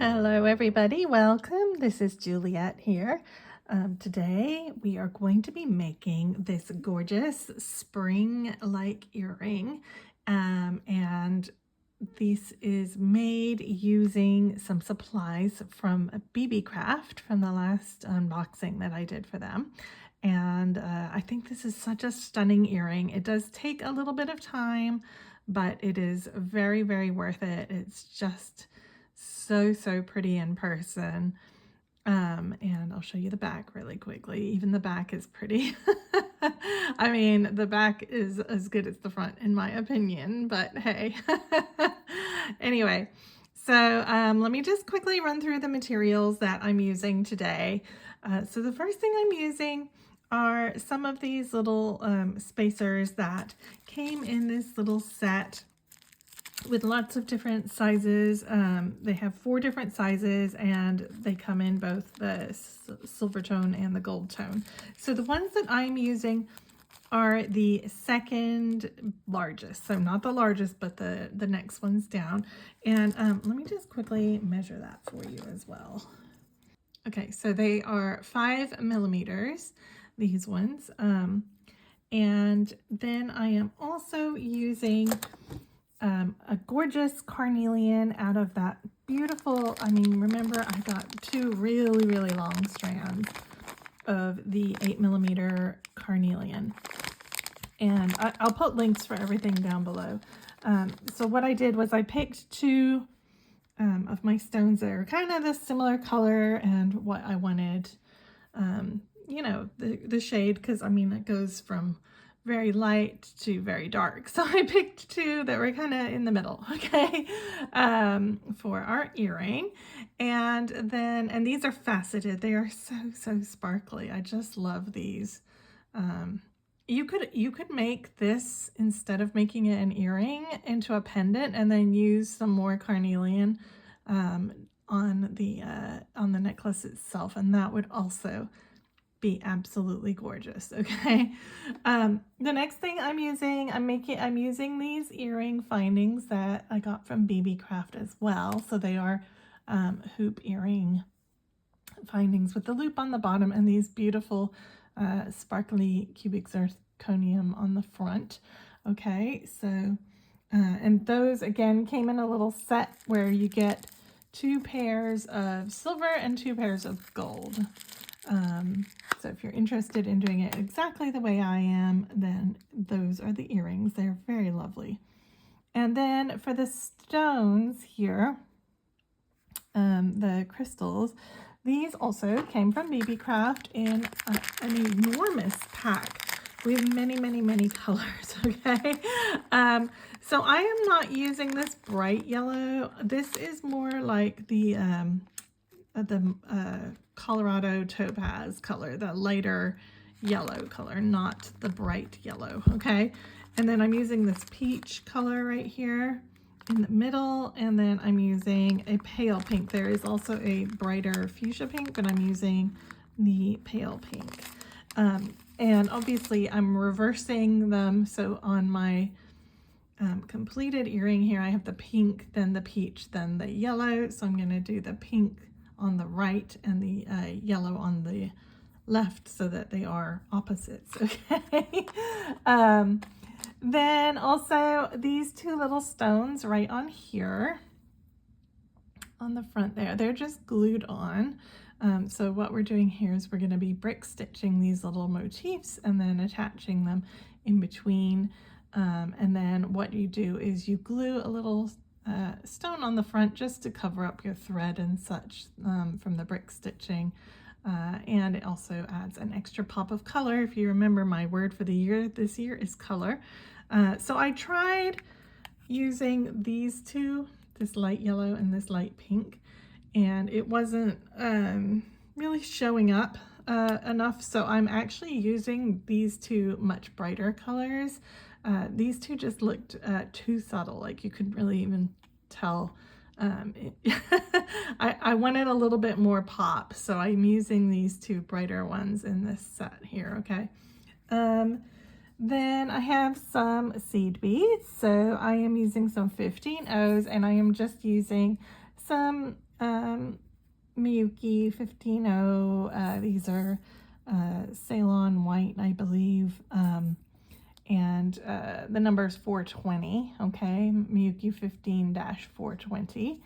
Hello everybody, welcome. This is Juliet here. Today we are going to be making this gorgeous spring-like earring, and this is made using some supplies from Beebeecraft from the last unboxing that I did for them. And I think this is such a stunning earring. It does take a little bit of time, but it is very, very worth it. It's just so pretty in person. And I'll show you the back really quickly. Even the back is pretty. I mean, the back is as good as the front in my opinion, but hey. Anyway, so let me just quickly run through the materials that I'm using today. So the first thing I'm using are some of these little spacers that came in this little set with lots of different sizes. They have 4 different sizes and they come in both the silver tone and the gold tone. So the ones that I'm using are the second largest. So not the largest, but the next one's down. And let me just quickly measure that for you as well. Okay, so they are 5 millimeters, these ones. And then I am also using a gorgeous carnelian out of that beautiful, I mean, remember I got 2 really long strands of the 8 millimeter carnelian. And I'll put links for everything down below. So what I did was I picked 2 of my stones that are kind of the similar color and what I wanted, you know, the shade, because I mean, it goes from very light to very dark. So I picked 2 that were kind of in the middle, okay, for our earring. And then, and these are faceted. They are so sparkly. I just love these. You could make this, instead of making it an earring, into a pendant and then use some more carnelian on the necklace itself, and that would also be absolutely gorgeous. Okay. The next thing I'm using, I'm using these earring findings that I got from Beebeecraft as well. So they are hoop earring findings with the loop on the bottom and these beautiful sparkly cubic zirconium on the front. Okay, so and those again came in a little set where you get 2 pairs of silver and 2 pairs of gold. So if you're interested in doing it exactly the way I am, then those are the earrings. They're very lovely. And then for the stones here, the crystals, these also came from Beebeecraft in an enormous pack with many colors, okay? So I am not using this bright yellow. This is more like the Colorado topaz color, the lighter yellow color, not the bright yellow, okay? And then I'm using this peach color right here in the middle, and then I'm using a pale pink. There is also a brighter fuchsia pink, but I'm using the pale pink. And obviously I'm reversing them, so on my completed earring here I have the pink, then the peach, then the yellow. So I'm going to do the pink on the right and the yellow on the left so that they are opposites, okay? Then also these 2 little stones right on here on the front there, they're just glued on. So what we're doing here is we're going to be brick stitching these little motifs and then attaching them in between. And then what you do is you glue a little stone on the front just to cover up your thread and such from the brick stitching, and it also adds an extra pop of color. If you remember, my word for the year this year is color. So I tried using these 2, this light yellow and this light pink, and it wasn't really showing up enough, so I'm actually using these 2 much brighter colors. These 2 just looked too subtle, like you couldn't really even tell. I wanted a little bit more pop, so I'm using these 2 brighter ones in this set here, okay? Then I have some seed beads, so I am using some 15 O's, and I am just using some Miyuki 15.0. These are Ceylon white, I believe. And the number is 420, okay? Miyuki 15-420.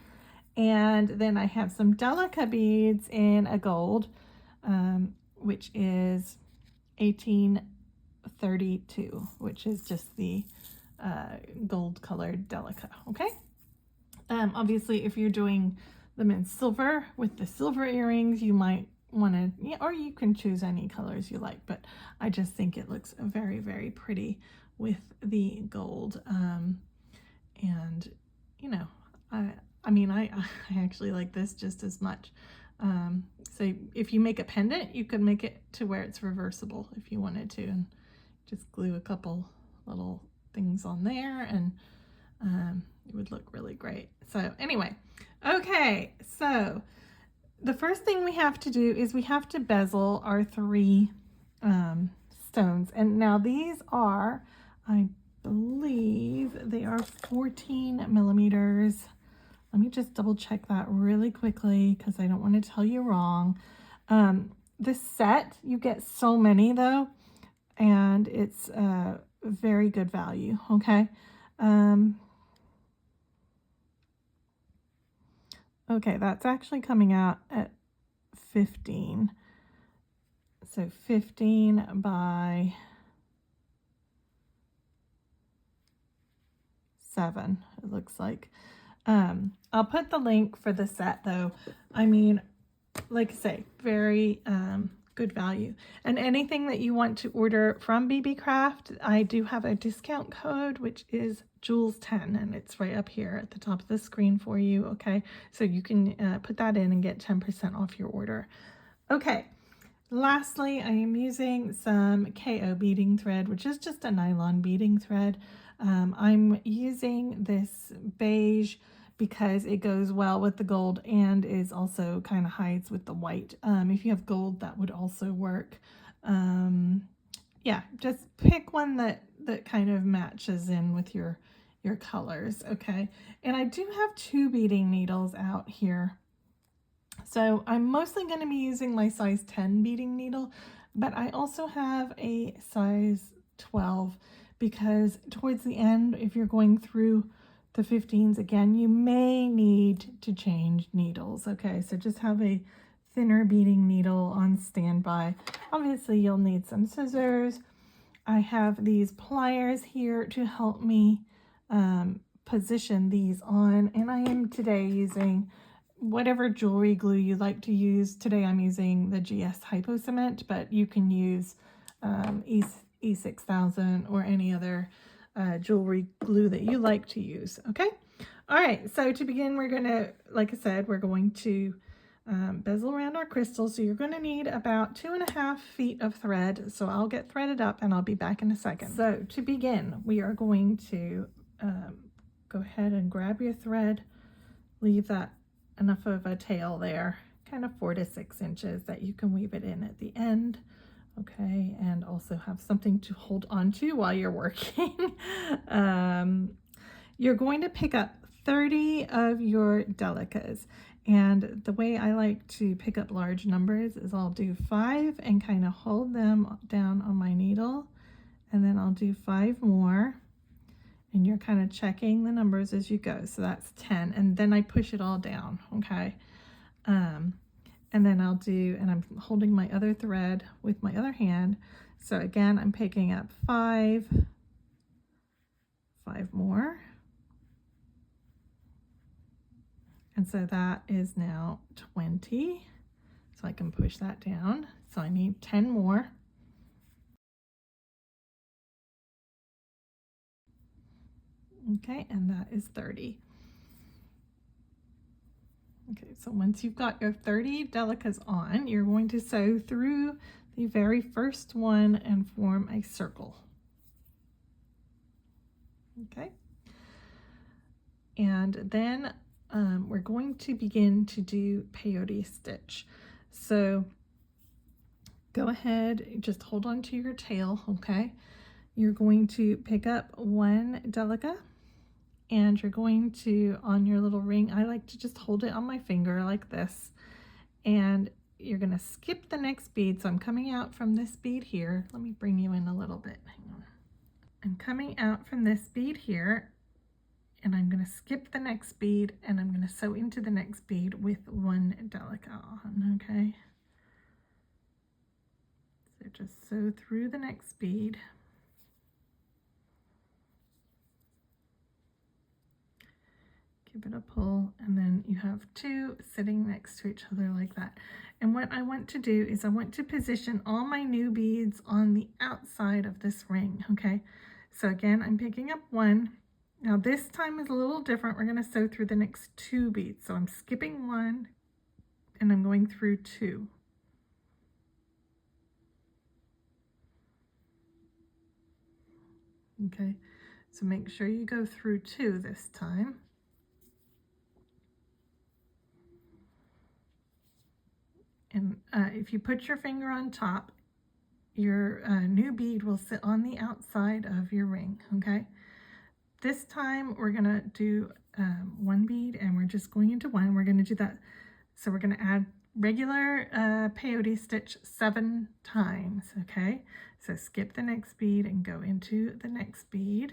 And then I have some Delica beads in a gold, which is 1832, which is just the gold colored Delica, okay? Obviously, if you're doing them in silver with the silver earrings, you might want to, yeah, or you can choose any colors you like, but I just think it looks very, very pretty with the gold. And you know, I mean, I actually like this just as much. So if you make a pendant, you could make it to where it's reversible if you wanted to, and just glue a couple little things on there, and it would look really great. So anyway, okay, so the first thing we have to do is we have to bezel our 3 stones. And now these are, I believe they are 14 millimeters. Let me just double check that really quickly because I don't want to tell you wrong. This set, you get so many though, and it's very good value, okay? Okay, that's actually coming out at 15. So 15 by 7, it looks like. I'll put the link for the set though. I mean, like I say, very good value. And anything that you want to order from Beebeecraft, I do have a discount code, which is Jules10, and it's right up here at the top of the screen for you, okay? So you can put that in and get 10% off your order. Okay, lastly, I am using some KO beading thread, which is just a nylon beading thread. I'm using this beige because it goes well with the gold and is also kind of hides with the white. If you have gold, that would also work. Yeah, just pick one that kind of matches in with your colors, okay? And I do have 2 beading needles out here. So I'm mostly going to be using my size 10 beading needle, but I also have a size 12 because towards the end, if you're going through the 15s again, you may need to change needles, okay? So just have a thinner beading needle on standby. Obviously, you'll need some scissors. I have these pliers here to help me position these on, and I am today using whatever jewelry glue you like to use. Today I'm using the GS-Hypo cement, but you can use E6000 or any other jewelry glue that you like to use, okay? All right, so to begin, we're gonna, like I said, we're going to bezel around our crystals. So you're gonna need about 2.5 feet of thread. So I'll get threaded up and I'll be back in a second. So to begin, we are going to go ahead and grab your thread, leave that enough of a tail there, kind of 4 to 6 inches that you can weave it in at the end, okay, and also have something to hold on to while you're working. You're going to pick up 30 of your Delicas, and the way I like to pick up large numbers is I'll do 5 and kind of hold them down on my needle, and then I'll do 5 more. And you're kind of checking the numbers as you go. So that's 10. And then I push it all down, okay? And then I'll do, and I'm holding my other thread with my other hand. So again, I'm picking up 5 more. And so that is now 20. So I can push that down. So I need 10 more. Okay, and that is 30. Okay, so once you've got your 30 Delicas on, you're going to sew through the very first one and form a circle. Okay, and then we're going to begin to do peyote stitch. So go ahead, just hold on to your tail, okay? You're going to pick up 1 Delica, and you're going to, on your little ring, I like to just hold it on my finger like this, and you're going to skip the next bead. So I'm coming out from this bead here. Let me bring you in a little bit. Hang on. I'm coming out from this bead here, and I'm going to skip the next bead, and I'm going to sew into the next bead with one Delica on, okay? So just sew through the next bead. Give it a pull, and then you have two sitting next to each other like that. And what I want to do is I want to position all my new beads on the outside of this ring, okay? So again, I'm picking up one. Now this time is a little different. We're going to sew through the next two beads. So I'm skipping one, and I'm going through two. Okay, so make sure you go through two this time. And if you put your finger on top, your new bead will sit on the outside of your ring, okay? This time we're gonna do one bead, and we're just going into one. We're gonna do that. So we're gonna add regular peyote stitch 7 times, okay? So skip the next bead and go into the next bead.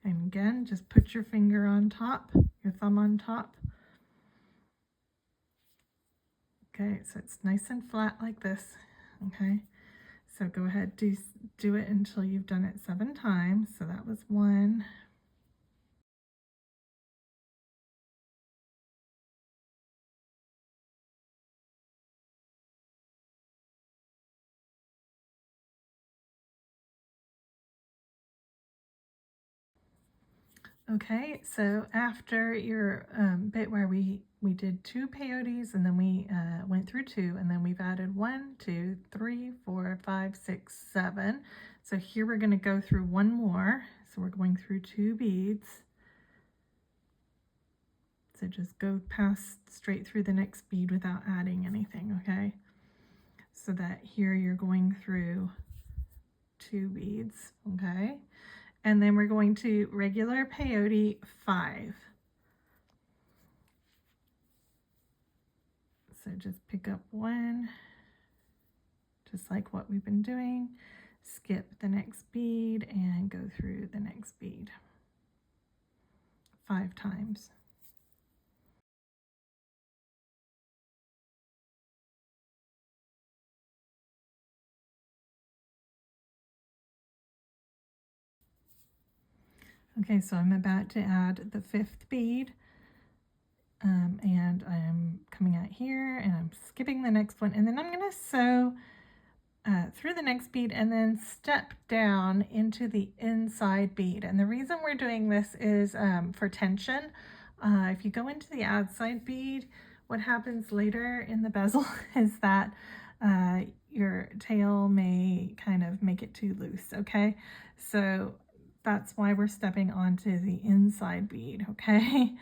And again, just put your finger on top, your thumb on top. Okay, so it's nice and flat like this, okay? So go ahead, do it until you've done it 7 times. So that was 1. Okay, so after your bit where we did 2 peyotes, and then we went through 2, and then we've added 1, 2, 3, 4, 5, 6, 7. So here we're going to go through one more. So we're going through 2 beads. So just go past straight through the next bead without adding anything, okay? So that here you're going through 2 beads, okay? And then we're going to regular peyote 5. So just pick up 1, just like what we've been doing, skip the next bead and go through the next bead 5 times. Okay, so I'm about to add the 5th bead, and I'm coming out here and I'm skipping the next one, and then I'm going to sew through the next bead and then step down into the inside bead. And the reason we're doing this is for tension. If you go into the outside bead, what happens later in the bezel is that your tail may kind of make it too loose, okay? So that's why we're stepping onto the inside bead, okay?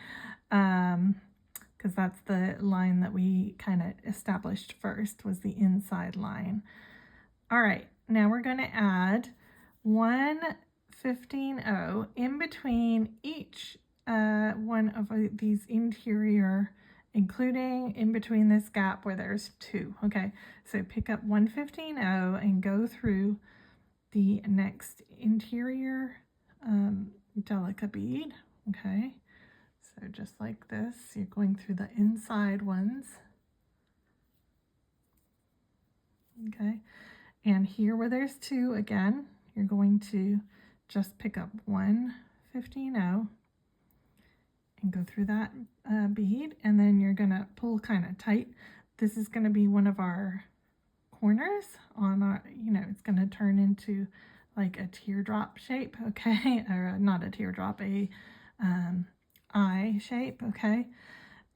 Because that's the line that we kind of established first, was the inside line. All right, now we're going to add 1/15 in between each one of these interior, including in between this gap where there's 2. Okay, so pick up 1/15 and go through the next interior Delica bead. Okay, so just like this, you're going through the inside ones. Okay. And here where there's 2, again, you're going to just pick up 1/15 and go through that bead, and then you're going to pull kind of tight. This is going to be one of our corners on our, it's going to turn into like a teardrop shape, okay? Or not a teardrop, a eye shape, okay?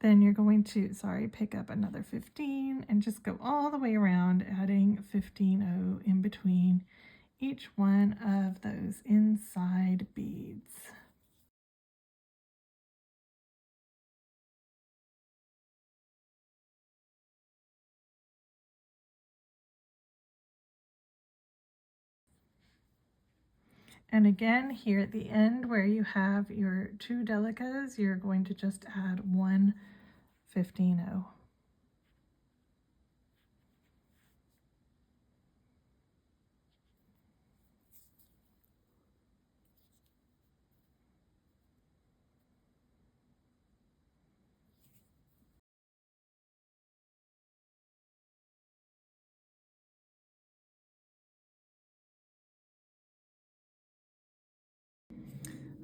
Then you're going to, pick up another 15 and just go all the way around, adding 15 in between each one of those inside beads. And again, here at the end where you have your 2 Delicas, you're going to just add 1 15-0.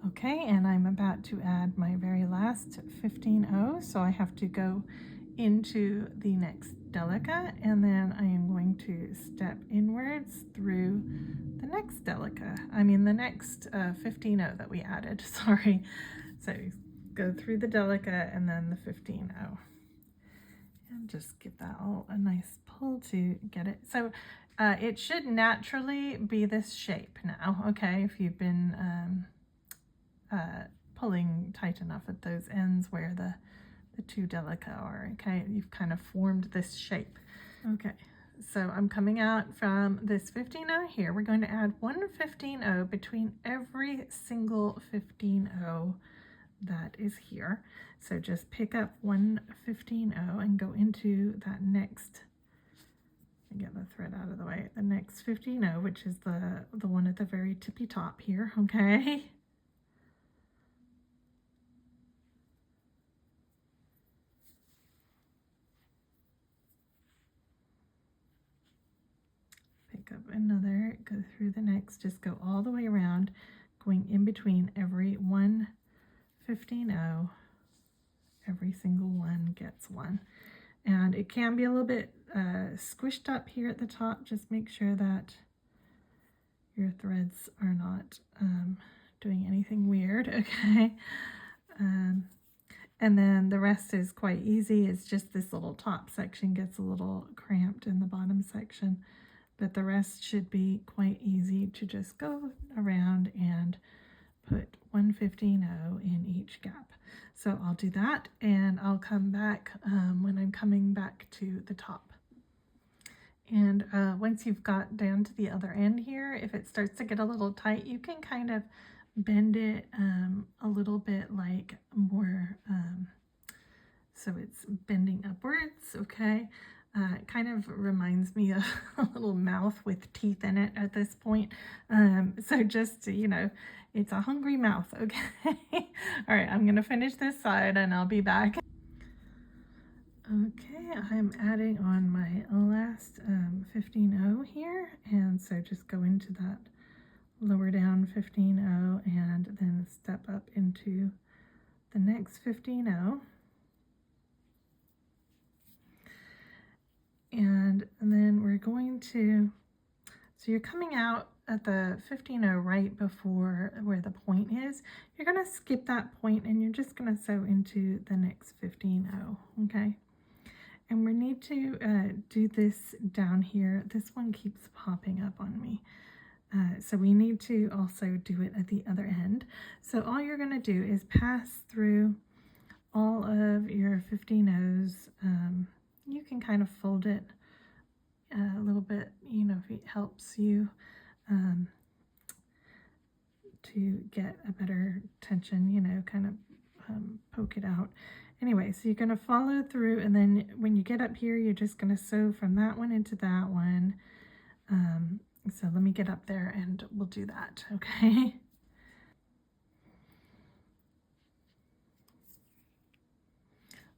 Okay, and I'm about to add my very last 15-0, so I have to go into the next Delica, and then I am going to step inwards through the next Delica. I mean the next 15-0 that we added, sorry. So go through the Delica and then the 15-0. And just give that all a nice pull to get it. So it should naturally be this shape now, okay, if you've been pulling tight enough at those ends where the 2 Delica are, okay? You've kind of formed this shape. Okay, so I'm coming out from this 15-0 here. We're going to add 1 15-0 between every single 15-0 that is here. So just pick up 1 15-0 and go into that next, get the thread out of the way, the next 15-0, which is the one at the very tippy top here, okay? Pick up another, go through the next, just go all the way around, going in between every 1 15-0. Every single one gets 1. And it can be a little bit squished up here at the top. Just make sure that your threads are not doing anything weird, okay? And then the rest is quite easy. It's just this little top section gets a little cramped in the bottom section, but the rest should be quite easy to just go around and put 1 15-0 in each gap. So I'll do that and I'll come back when I'm coming back to the top. And once you've got down to the other end here, if it starts to get a little tight, you can kind of bend it a little bit like more, so it's bending upwards, okay? It kind of reminds me of a little mouth with teeth in it at this point. So just, you know, it's a hungry mouth, okay? All right, I'm gonna finish this side and I'll be back. Okay, I'm adding on my last 15-0 here, and so just go into that lower down 15-0 and then step up into the next 15-0. And then we're going to, so you're coming out at the 15-0 right before where the point is. You're going to skip that point and you're just going to sew into the next 15-0, okay? And we need to do this down here. This one keeps popping up on me. So we need to also do it at the other end. So all you're going to do is pass through all of your 15-0s. You can kind of fold it a little bit, you know, if it helps you to get a better tension, you know, kind of poke it out. Anyway, so you're going to follow through, and then when you get up here, you're just going to sew from that one into that one. So let me get up there and we'll do that, okay?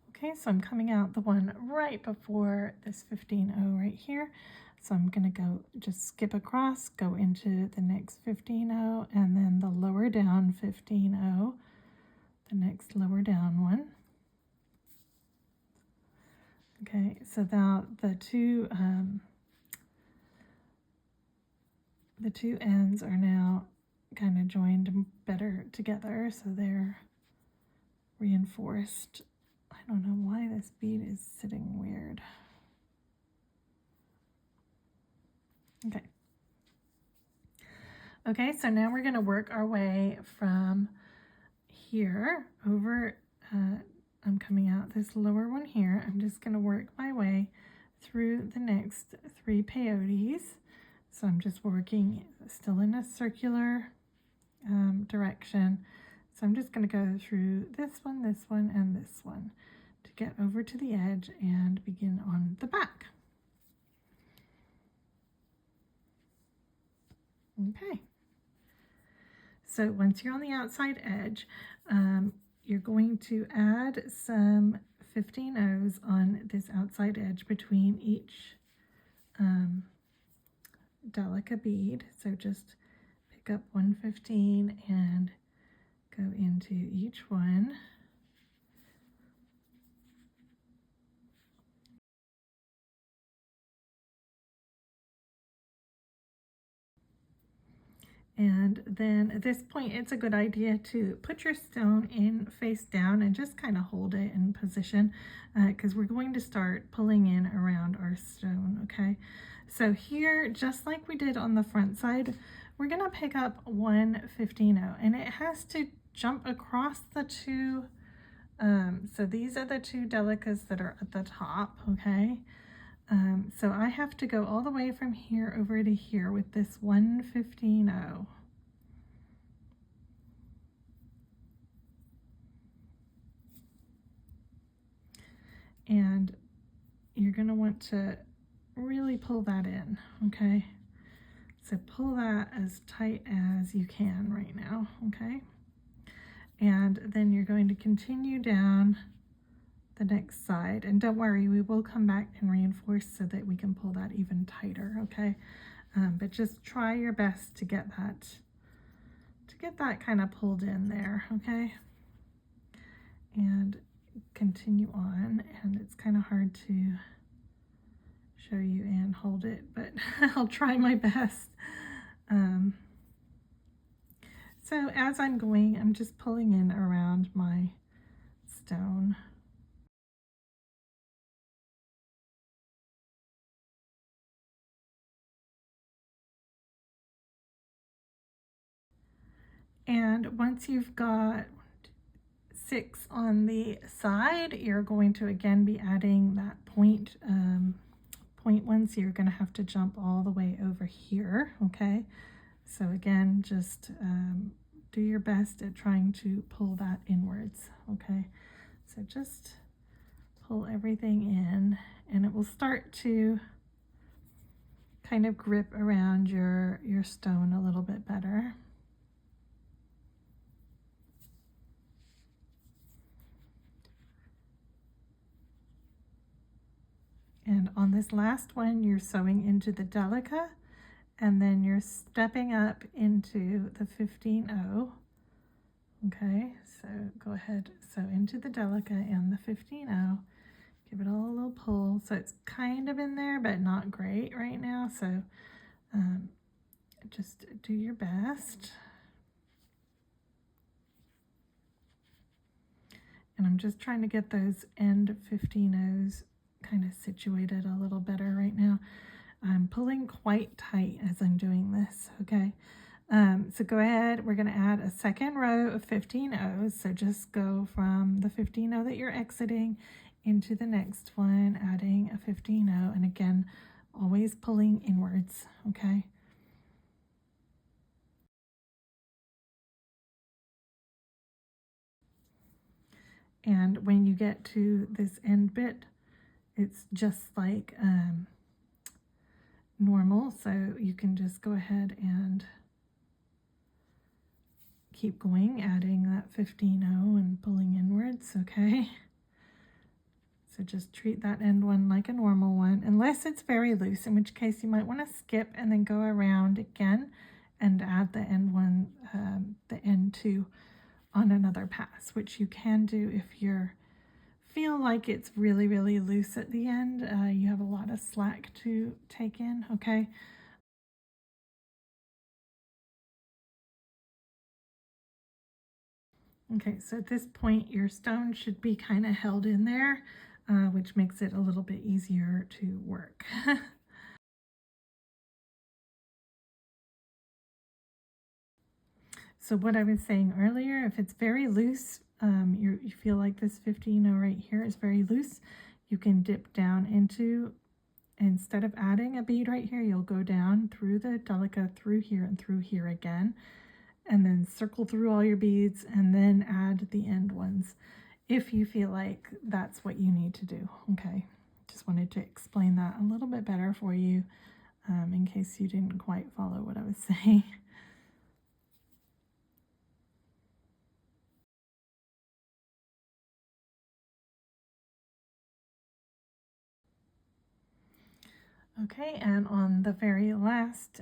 Okay, so I'm coming out the one right before this 15-0 right here. So I'm going to go just skip across, go into the next 15-0, and then the lower down 15-0, the next lower down one. Okay, so now the two ends are now kind of joined better together, so they're reinforced. I don't know why this bead is sitting weird. Okay. Okay, so now we're going to work our way from here over, I'm coming out this lower one here. I'm just going to work my way through the next 3 peyotes. So I'm just working still in a circular direction. So I'm just going to go through this one, and this one to get over to the edge and begin on the back. Okay. So once you're on the outside edge, you're going to add some 15 O's on this outside edge between each Delica bead. So just pick up 115 and go into each one. And then at this point, it's a good idea to put your stone in face down and just kind of hold it in position because we're going to start pulling in around our stone, okay? So here, just like we did on the front side, we're gonna pick up 115 and it has to jump across the two, so these are the two Delicas that are at the top, okay? So I have to go all the way from here over to here with this 115. And you're going to want to really pull that in, okay? So pull that as tight as you can right now, okay? And then you're going to continue down the next side, and don't worry, we will come back and reinforce so that we can pull that even tighter, okay? But just try your best to get that kind of pulled in there, okay? And continue on, and it's kind of hard to show you and hold it, but I'll try my best. So as I'm going, I'm just pulling in around my stone. And once you've got 6 on the side, you're going to again be adding that point one, so you're going to have to jump all the way over here, okay? So again, just do your best at trying to pull that inwards, okay? So just pull everything in, and it will start to kind of grip around your stone a little bit better. And on this last one, you're sewing into the Delica, and then you're stepping up into the 15 okay? So go ahead, sew into the Delica and the 15 give it all a little pull. So it's kind of in there, but not great right now, so just do your best. And I'm just trying to get those end 15 kind of situated a little better right now. I'm pulling quite tight as I'm doing this, okay? So go ahead, we're going to add a second row of 15 so just go from the 15 that you're exiting into the next one, adding a 15 and again, always pulling inwards, okay? And when you get to this end bit, it's just like normal, so you can just go ahead and keep going, adding that 15 and pulling inwards, okay? So just treat that end one like a normal one, unless it's very loose, in which case you might want to skip and then go around again and add the end one, the end two on another pass, which you can do if you feel like it's really, really loose at the end. You have a lot of slack to take in, okay? Okay, so at this point, your stone should be kind of held in there, which makes it a little bit easier to work. So what I was saying earlier, if it's very loose, you feel like this 15 right here is very loose, you can dip down into, instead of adding a bead right here, you'll go down through the Delica, through here and through here again, and then circle through all your beads and then add the end ones if you feel like that's what you need to do. Okay, just wanted to explain that a little bit better for you in case you didn't quite follow what I was saying. Okay, and on the very last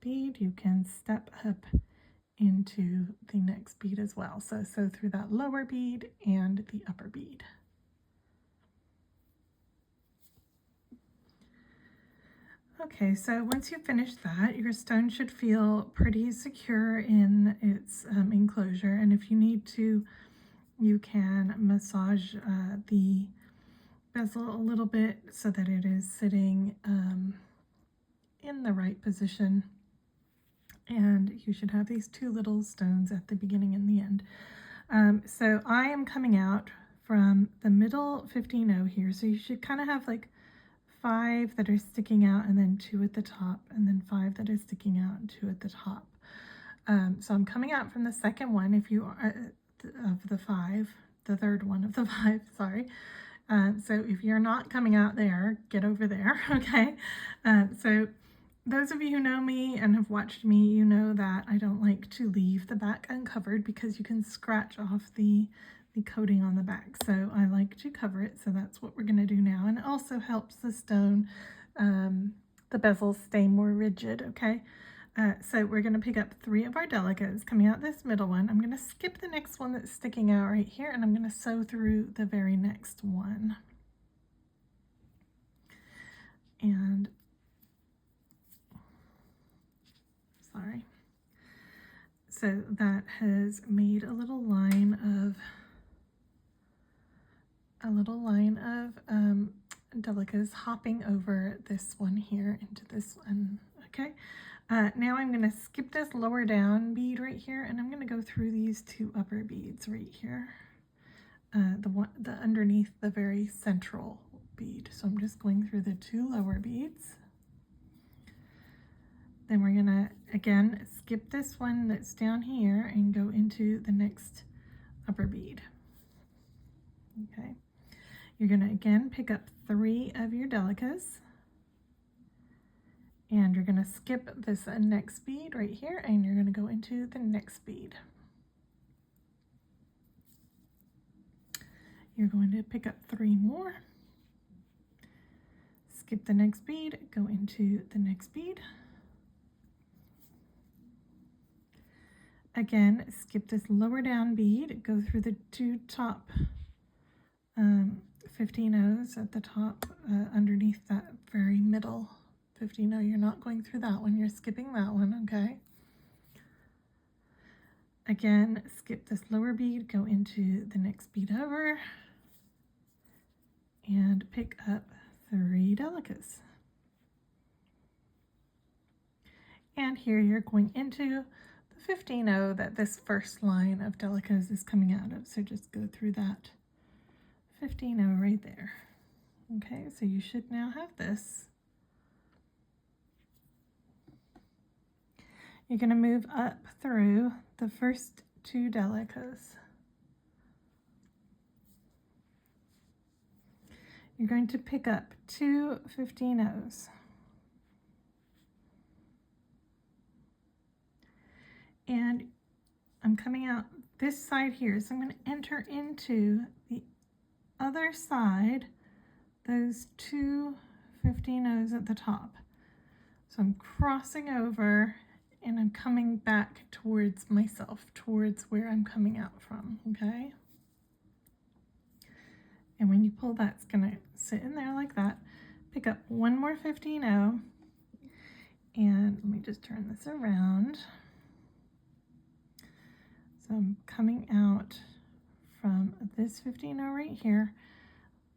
bead, you can step up into the next bead as well. So sew through that lower bead and the upper bead. Okay, so once you finish that, your stone should feel pretty secure in its enclosure, and if you need to, you can massage the bezel a little bit so that it is sitting in the right position. And you should have these two little stones at the beginning and the end. So I am coming out from the middle 15-0 here, so you should kind of have like 5 that are sticking out and then 2 at the top, and then 5 that are sticking out and 2 at the top. So I'm coming out from the second one, if you are of the 5, the third one of the 5, sorry. So if you're not coming out there, get over there, okay? So those of you who know me and have watched me, you know that I don't like to leave the back uncovered because you can scratch off the coating on the back. So I like to cover it, so that's what we're going to do now. And it also helps the stone, the bezels stay more rigid, okay? So we're going to pick up 3 of our Delicas coming out this middle one. I'm going to skip the next one that's sticking out right here, and I'm going to sew through the very next one. And sorry. So that has made a little line of Delicas hopping over this one here into this one. Okay. Now I'm going to skip this lower down bead right here, and I'm going to go through these 2 upper beads right here. The underneath the very central bead. So I'm just going through the 2 lower beads. Then we're going to, again, skip this one that's down here and go into the next upper bead. Okay. You're going to, again, pick up 3 of your Delicas. And you're going to skip this next bead right here, and you're going to go into the next bead. You're going to pick up 3 more. Skip the next bead, go into the next bead. Again, skip this lower down bead, go through the 2 top 15-0s at the top underneath that very middle 15-0. You're not going through that one, you're skipping that one, okay? Again, skip this lower bead, go into the next bead over, and pick up 3 Delicas. And here you're going into the 15-0 that this first line of Delicas is coming out of. So just go through that 15-0 right there. Okay, so you should now have this. You're going to move up through the first 2 Delicas. You're going to pick up 2 15-0s. And I'm coming out this side here, so I'm going to enter into the other side, those 2 15-0s at the top. So I'm crossing over and I'm coming back towards myself, towards where I'm coming out from, okay? And when you pull, that's going to sit in there like that. Pick up 1 more 15-0, and let me just turn this around. So I'm coming out from this 15-0 right here,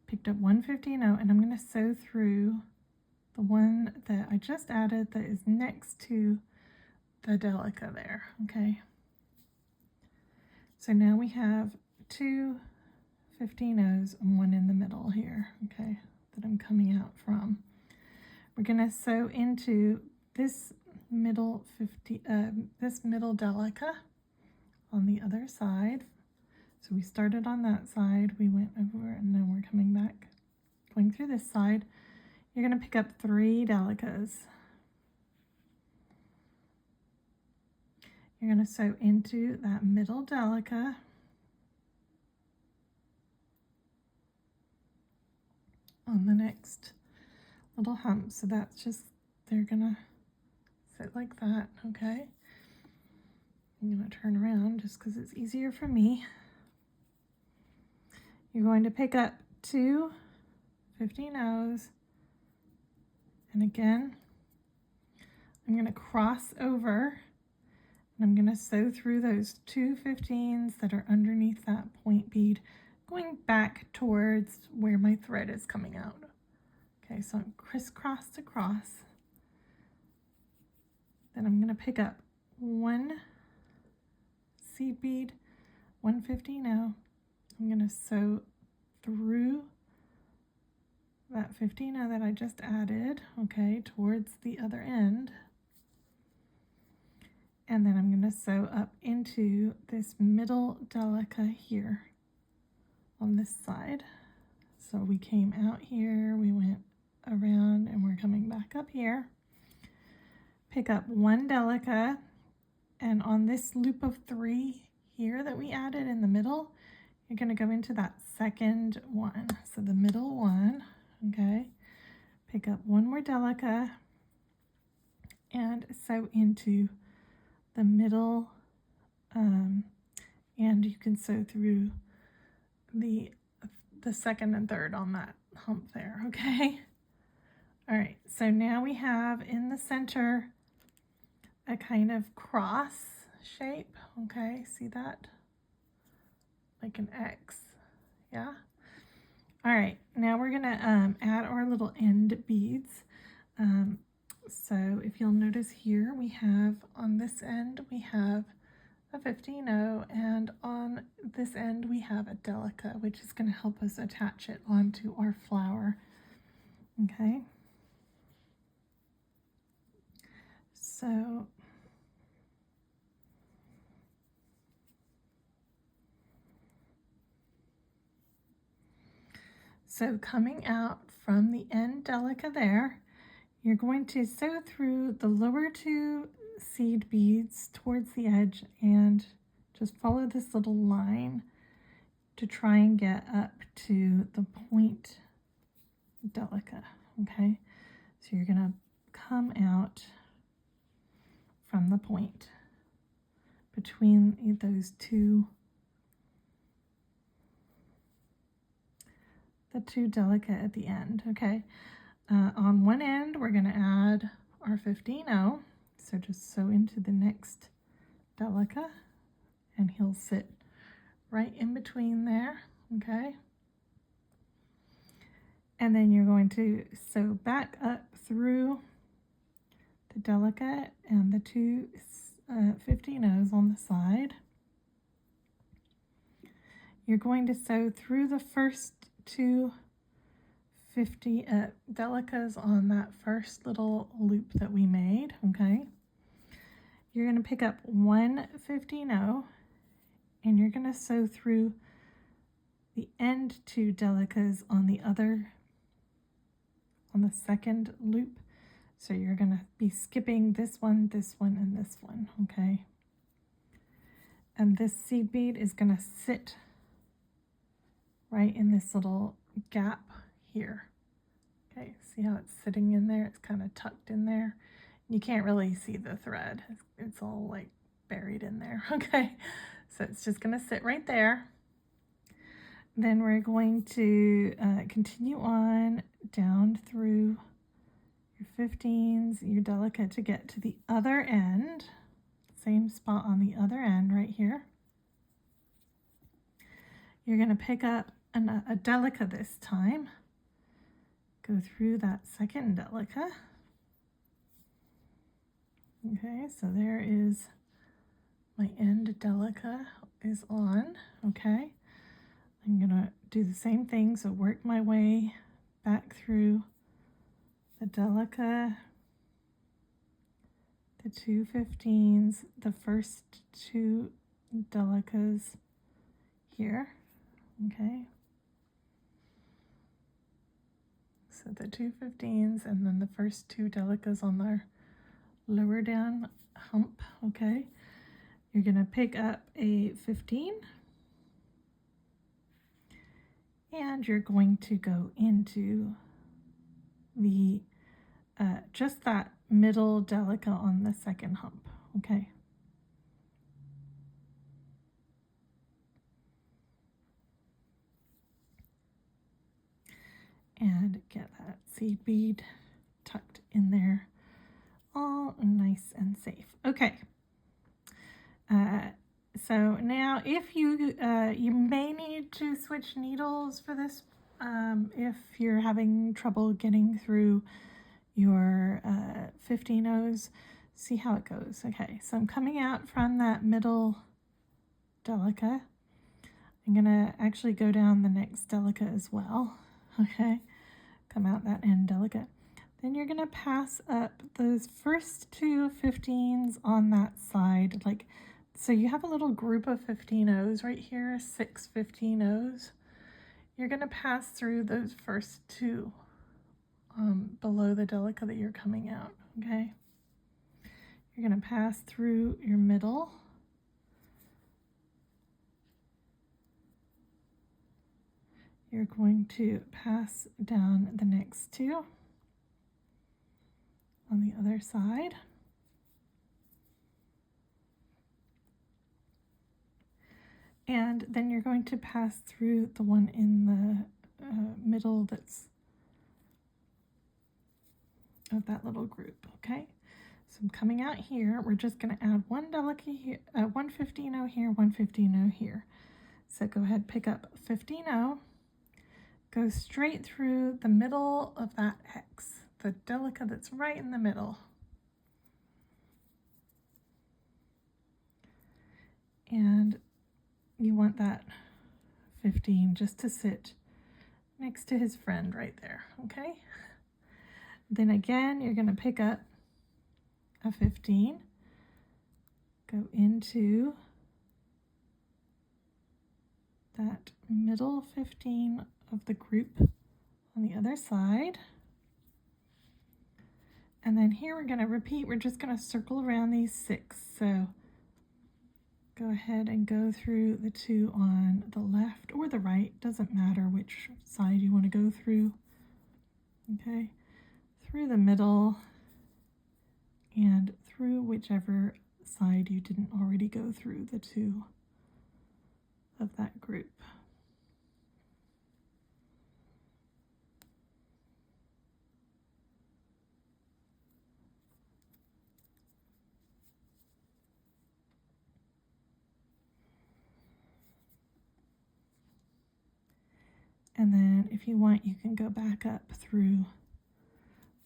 picked up 1 15-0, and I'm going to sew through the one that I just added that is next to the Delica there, okay? So now we have 2 15-0s and 1 in the middle here, okay, that I'm coming out from. We're going to sew into this middle this middle Delica on the other side. So we started on that side, we went over, and then we're coming back, going through this side. You're going to pick up 3 Delicas. You're going to sew into that middle Delica. On the next little hump. So that's just, they're going to sit like that, okay? I'm going to turn around just because it's easier for me. You're going to pick up 2 15-0s, and again, I'm going to cross over, and I'm going to sew through those 2 15s that are underneath that point bead, going back towards where my thread is coming out. Okay, so I'm crisscrossed across. Then I'm going to pick up 1 seed bead, 1 15-0. I'm going to sew through that 15-0 that I just added, okay, towards the other end. And then I'm going to sew up into this middle Delica here on this side. So we came out here, we went around, and we're coming back up here. Pick up 1 Delica, and on this loop of 3 here that we added in the middle, you're going to go into that second one, so the middle one, okay? Pick up 1 more Delica and sew into the middle, and you can sew through the second and third on that hump there, okay? All right, so now we have in the center a kind of cross shape, okay? See that? Like an X, yeah? All right, now we're gonna add our little end beads. So if you'll notice here, we have on this end, we have a 15-0, and on this end we have a Delica, which is gonna help us attach it onto our flower, okay? So coming out from the end Delica there, you're going to sew through the lower 2 seed beads towards the edge and just follow this little line to try and get up to the point Delica, okay? So you're gonna come out from the point between those the 2 Delica at the end, okay? On one end, we're going to add our 15-0, so just sew into the next Delica, and he'll sit right in between there, okay? And then you're going to sew back up through the Delica and the 2 15-0s on the side. You're going to sew through the first 2 Delicas on that first little loop that we made, okay? You're going to pick up 1 15-0, and you're going to sew through the end 2 Delicas on the second loop. So you're going to be skipping this one, and this one, okay? And this seed bead is going to sit right in this little gap here. Okay, see how it's sitting in there? It's kind of tucked in there. You can't really see the thread. It's all like buried in there, okay? So it's just gonna sit right there. Then we're going to continue on down through your 15s, your Delica, to get to the other end. Same spot on the other end right here. You're gonna pick up a Delica this time. Go through that second Delica. Okay, so there is my end Delica is on, okay? I'm gonna do the same thing, so work my way back through the Delica, the 2 15s, the first 2 Delicas here, okay? So the 2 15s and then the first 2 Delicas on their lower down hump, okay? You're gonna pick up a 15 and you're going to go into the just that middle Delica on the second hump, okay? And get that seed bead tucked in there, all nice and safe. Okay. So now if you you may need to switch needles for this if you're having trouble getting through your 15-0s. See how it goes. Okay, so I'm coming out from that middle Delica. I'm gonna actually go down the next Delica as well. Okay, come out that end Delica. Then you're gonna pass up those first 2 15s on that side, like, so you have a little group of 15-0s right here, 6 15-0s. You're gonna pass through those first 2 below the Delica that you're coming out, okay? You're gonna pass through your middle. You're going to pass down the next 2 on the other side. And then you're going to pass through the one in the middle that's of that little group, okay? So I'm coming out here. We're just going to add 1 Delica here, 1 15-0 here, 1 15-0 here. So go ahead, pick up 15-0, go straight through the middle of that X, the Delica that's right in the middle. And you want that 15 just to sit next to his friend right there, okay? Then again, you're going to pick up a 15, go into that middle 15 of the group on the other side. And then here we're going to repeat, we're just going to circle around these 6. So go ahead and go through the 2 on the left or the right, doesn't matter which side you want to go through, okay? Through the middle and through whichever side you didn't already go through, the 2 of that group. And then if you want, you can go back up through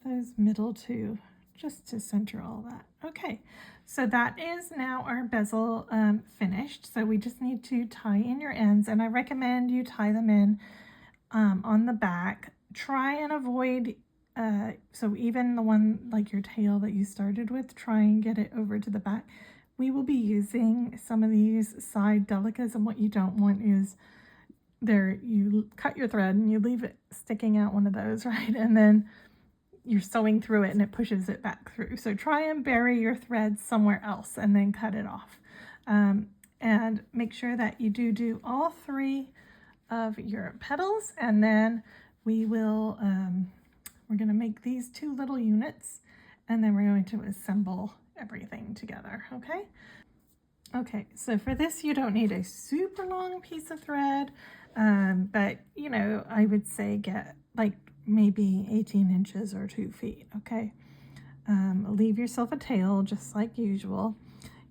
those middle 2 just to center all that. Okay, so that is now our bezel finished. So we just need to tie in your ends, and I recommend you tie them in on the back. Try and avoid, so even the one like your tail that you started with, try and get it over to the back. We will be using some of these side Delicas, and what you don't want is you cut your thread and you leave it sticking out one of those, right? And then you're sewing through it and it pushes it back through. So try and bury your thread somewhere else and then cut it off. And make sure that you do all 3 of your petals, and then we will, we're going to make these 2 little units, and then we're going to assemble everything together, okay? Okay, so for this you don't need a super long piece of thread, but you know, I would say get like maybe 18 inches or 2 feet, okay? Leave yourself a tail just like usual.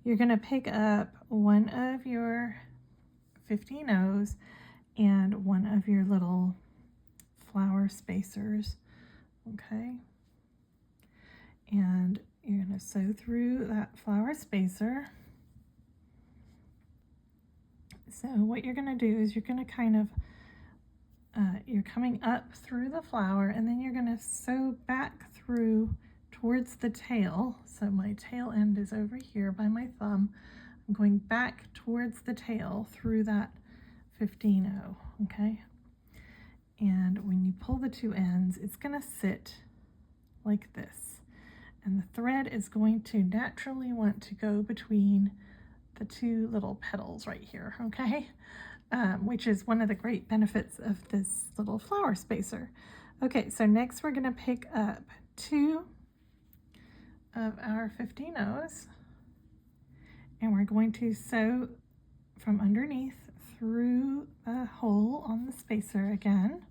You're gonna pick up one of your 15-0s and one of your little flower spacers, okay? And you're gonna sew through that flower spacer. So what you're gonna do is you're gonna kind of, you're coming up through the flower, and then you're gonna sew back through towards the tail. So my tail end is over here by my thumb. I'm going back towards the tail through that 15-0, okay? And when you pull the two ends, it's gonna sit like this. And the thread is going to naturally want to go between the two little petals right here, okay? Which is one of the great benefits of this little flower spacer. Okay, so next we're gonna pick up 2 of our 15-0s, and we're going to sew from underneath through the hole on the spacer again.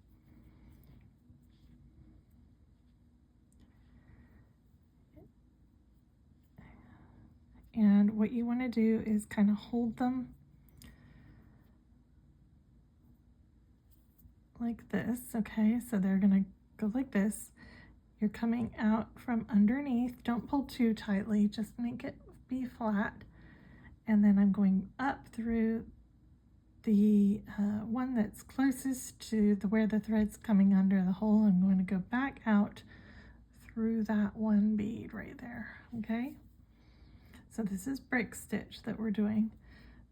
And what you want to do is kind of hold them like this, okay? So they're gonna go like this. You're coming out from underneath. Don't pull too tightly, just make it be flat. And then I'm going up through the one that's closest to where the thread's coming under the hole. I'm going to go back out through that one bead right there, okay? So this is brick stitch that we're doing,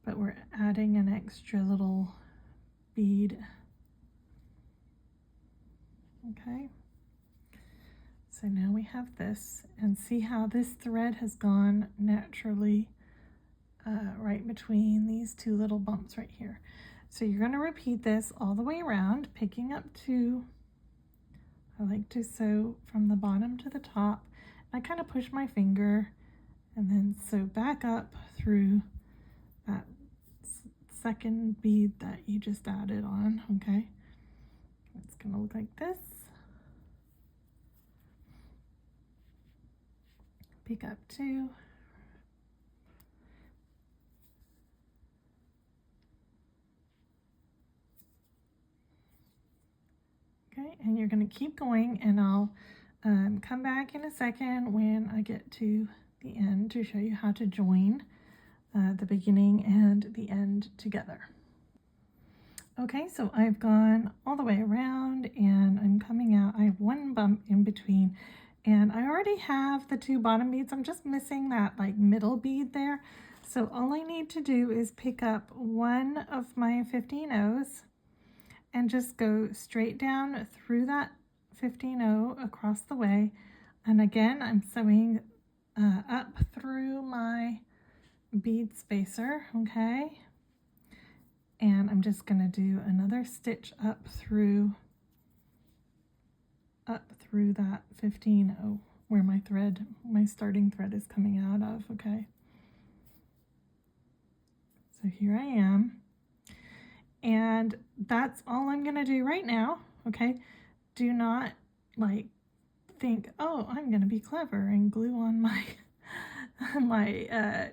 but we're adding an extra little bead, okay? So now we have this, and see how this thread has gone naturally right between these two little bumps right here. So you're going to repeat this all the way around, picking up 2. I like to sew from the bottom to the top. I kind of push my finger and then sew back up through that second bead that you just added on, okay? It's going to look like this. Pick up 2. Okay, and you're going to keep going, and I'll come back in a second when I get to the end to show you how to join the beginning and the end together. Okay, so I've gone all the way around and I'm coming out. I have one bump in between, and I already have the 2 bottom beads. I'm just missing that like middle bead there. So all I need to do is pick up one of my 15-0s and just go straight down through that 15-0 across the way. And again, I'm sewing up through my bead spacer, okay? And I'm just gonna do another stitch up through that 15-0 where my starting thread is coming out of, okay? So here I am. And that's all I'm gonna do right now, okay? Do not like think, oh, I'm gonna be clever and glue on my my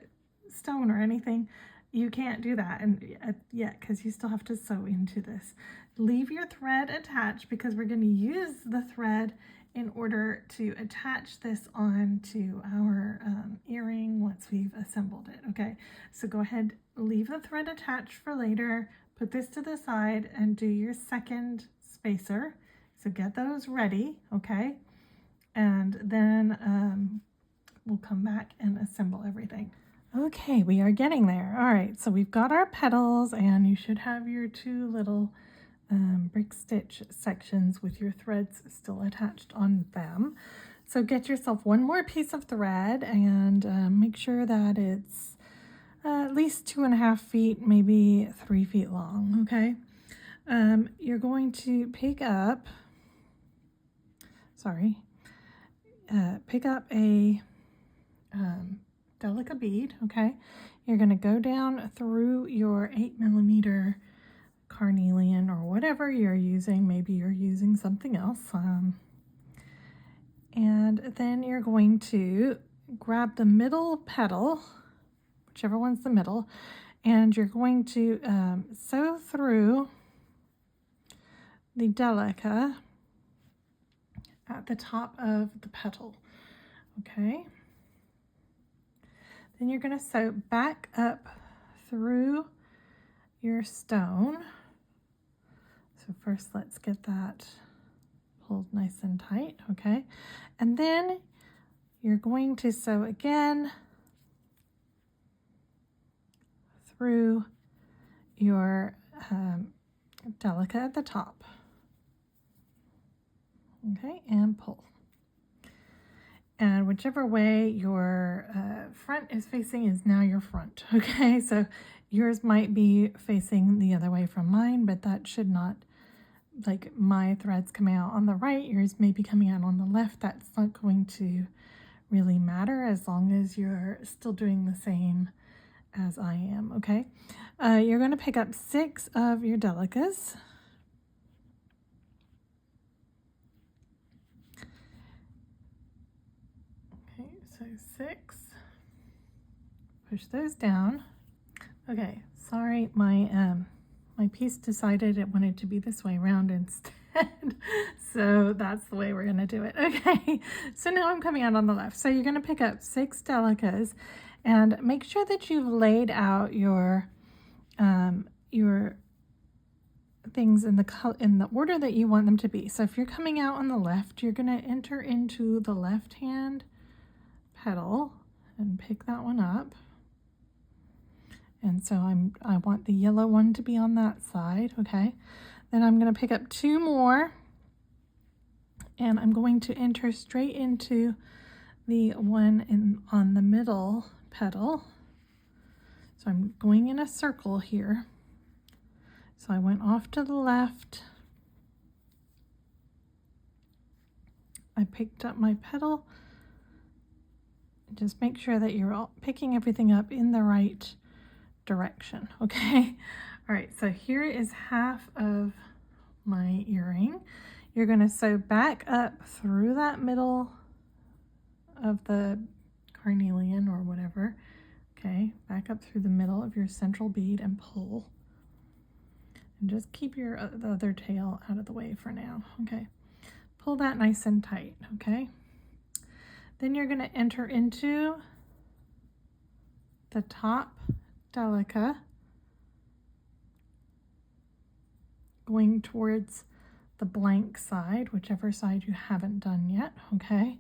stone or anything. You can't do that and yet, because you still have to sew into this. Leave your thread attached because we're going to use the thread in order to attach this onto our earring once we've assembled it, okay? So go ahead, leave the thread attached for later, put this to the side and do your second spacer. So get those ready, okay? And then we'll come back and assemble everything. Okay, we are getting there. All right, so we've got our petals, and you should have your 2 little brick stitch sections with your threads still attached on them. So get yourself one more piece of thread and make sure that it's at least 2.5 feet, maybe 3 feet long, okay? You're going to pick up a Delica bead, okay? You're going to go down through your 8mm Carnelian or whatever you're using. Maybe you're using something else. And then you're going to grab the middle petal, whichever one's the middle, and you're going to sew through the Delica at the top of the petal, okay? Then you're going to sew back up through your stone. So first let's get that pulled nice and tight, okay? And then you're going to sew again through your Delica at the top. Okay, and pull. And whichever way your front is facing is now your front. Okay, so yours might be facing the other way from mine, but that should not, like my threads coming out on the right, yours may be coming out on the left. That's not going to really matter as long as you're still doing the same as I am. Okay, you're going to pick up 6 of your Delicas. Okay, so 6. Push those down. Okay, sorry, my piece decided it wanted to be this way around instead. So that's the way we're gonna do it. Okay, so now I'm coming out on the left. So you're gonna pick up 6 Delicas and make sure that you've laid out your things in the order that you want them to be. So if you're coming out on the left, you're gonna enter into the left hand petal and pick that one up. And so I want the yellow one to be on that side, okay? Then I'm going to pick up 2 more, and I'm going to enter straight into the one on the middle petal. So I'm going in a circle here. So I went off to the left. I picked up my petal. Just make sure that you're all picking everything up in the right direction. Okay, all right, so here is half of my earring. You're going to sew back up through that middle of the carnelian or whatever. Okay, back up through the middle of your central bead and pull, and just keep your the other tail out of the way for now. Okay, pull that nice and tight. Okay, then you're going to enter into the top Delica, going towards the blank side, whichever side you haven't done yet. Okay,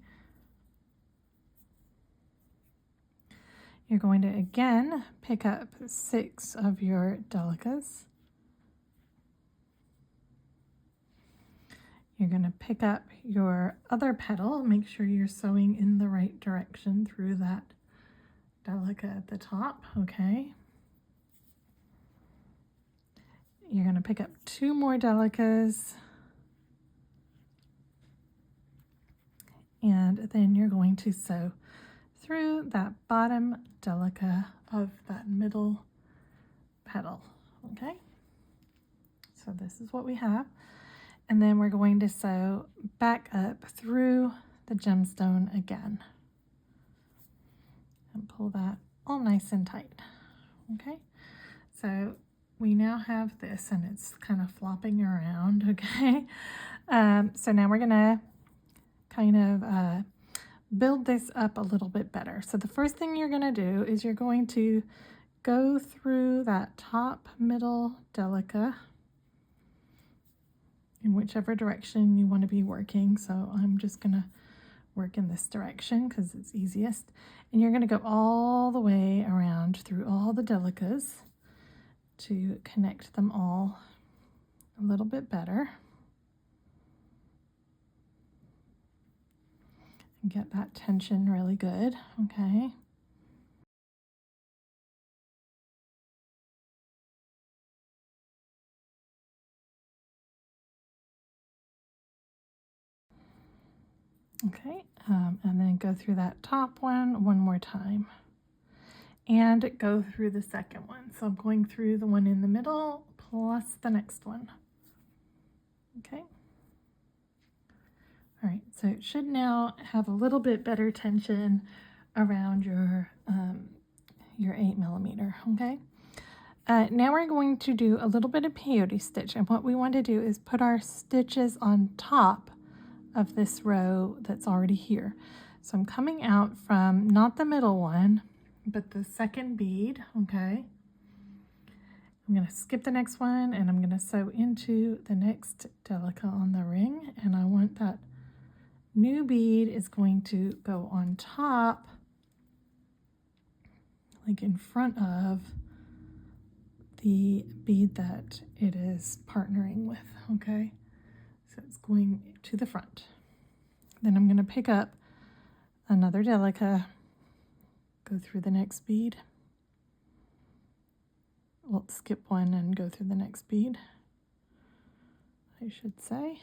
you're going to again pick up 6 of your Delicas. You're going to pick up your other petal. Make sure you're sewing in the right direction through that Delica at the top. Okay, you're going to pick up 2 more Delicas, and then you're going to sew through that bottom Delica of that middle petal. Okay, so this is what we have, and then we're going to sew back up through the gemstone again and pull that all nice and tight. Okay, so we now have this, and it's kind of flopping around. Okay, so now we're gonna kind of build this up a little bit better. So the first thing you're gonna do is you're going to go through that top middle Delica in whichever direction you want to be working. So I'm just gonna work in this direction because it's easiest, and you're gonna go all the way around through all the Delicas to connect them all a little bit better and get that tension really good. Okay, okay, and then go through that top one more time and go through the second one. So I'm going through the one in the middle plus the next one. Okay, all right, so it should now have a little bit better tension around your 8mm. Okay, now we're going to do a little bit of peyote stitch, and what we want to do is put our stitches on top of this row that's already here. So I'm coming out from not the middle one, but the second bead. Okay, I'm going to skip the next one, and I'm going to sew into the next Delica on the ring, and I want that new bead is going to go on top, like in front of the bead that it is partnering with, okay? So it's going to the front. Then I'm going to pick up another Delica, go through the next bead. Well, skip one and go through the next bead, I should say.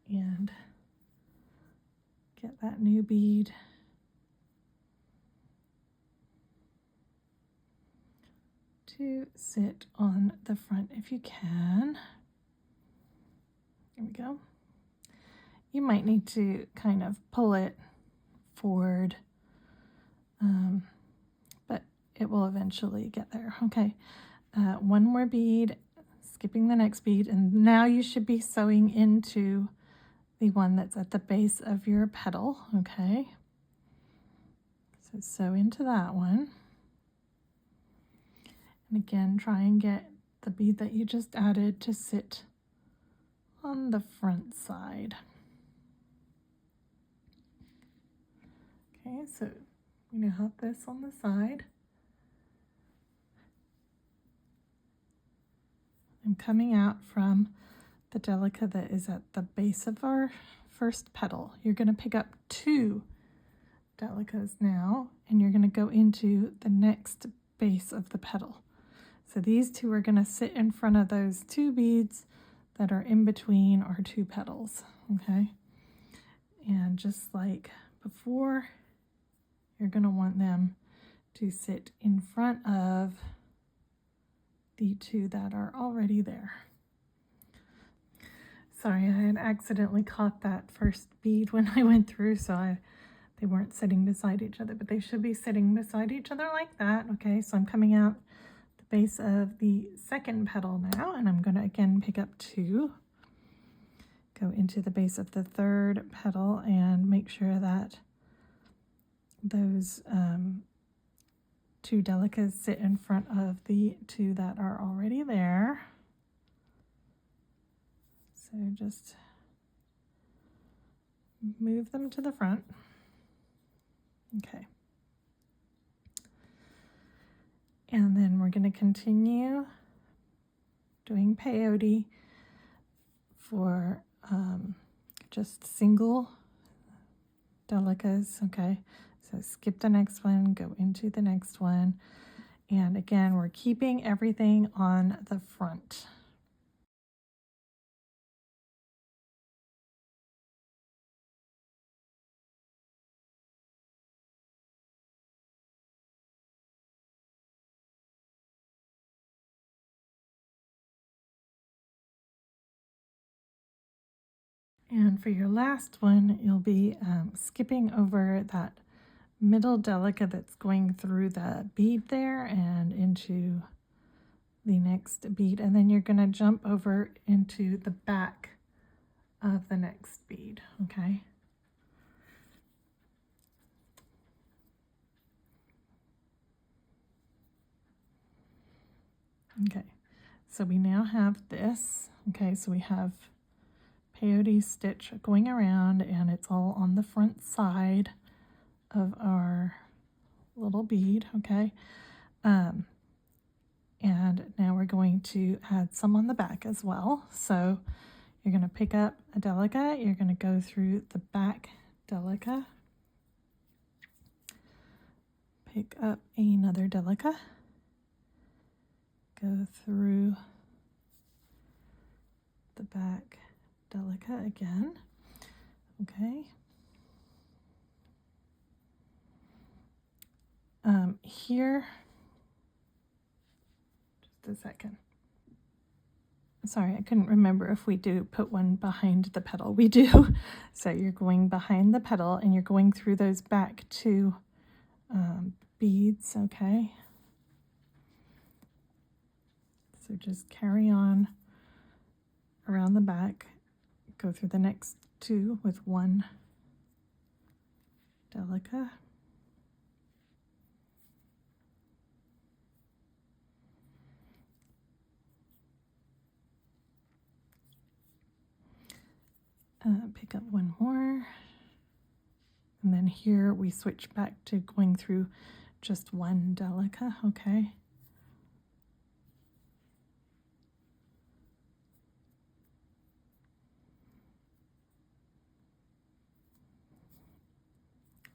And get that new bead. To sit on the front if you can. There we go. You might need to kind of pull it forward, but it will eventually get there. Okay, one more bead, skipping the next bead, and now you should be sewing into the one that's at the base of your petal, okay? So sew into that one. And again, try and get the bead that you just added to sit on the front side. Okay, so we now have this on the side. I'm coming out from the Delica that is at the base of our first petal. You're going to pick up 2 Delicas now, and you're going to go into the next base of the petal. So these 2 are going to sit in front of those 2 beads that are in between our 2 petals, okay? And just like before, you're going to want them to sit in front of the 2 that are already there. Sorry, I had accidentally caught that first bead when I went through, so they weren't sitting beside each other, but they should be sitting beside each other like that, okay? So I'm coming out the base of the second petal now, and I'm going to again pick up 2, go into the base of the third petal, and make sure that those 2 Delicas sit in front of the 2 that are already there. So just move them to the front. Okay. And then we're going to continue doing peyote for just single Delicas, okay? So skip the next one, go into the next one. And again, we're keeping everything on the front. And for your last one, you'll be skipping over that middle Delica that's going through the bead there and into the next bead. And then you're going to jump over into the back of the next bead, okay? Okay, so we now have this. Okay, so we have peyote stitch going around, and it's all on the front side of our little bead, okay? And now we're going to add some on the back as well. So you're going to pick up a Delica, you're going to go through the back Delica, pick up another Delica, go through the back Delica again, okay? Here, just a second. Sorry, I couldn't remember if we do put one behind the petal. We do. So you're going behind the petal and you're going through those back 2 beads, okay? So just carry on around the back, go through the next 2 with 1 Delica. Pick up one more. And then here we switch back to going through just one Delica, okay?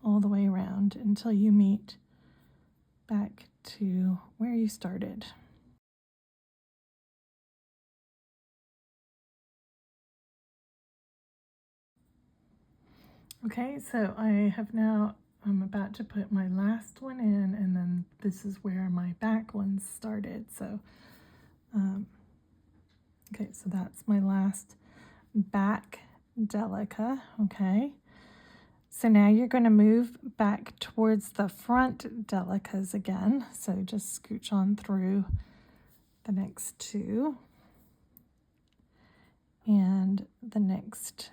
All the way around until you meet back to where you started. Okay, so I'm about to put my last one in, and then this is where my back ones started. So, okay, so that's my last back Delica, okay? So now you're going to move back towards the front Delicas again. So just scooch on through the next two. And the next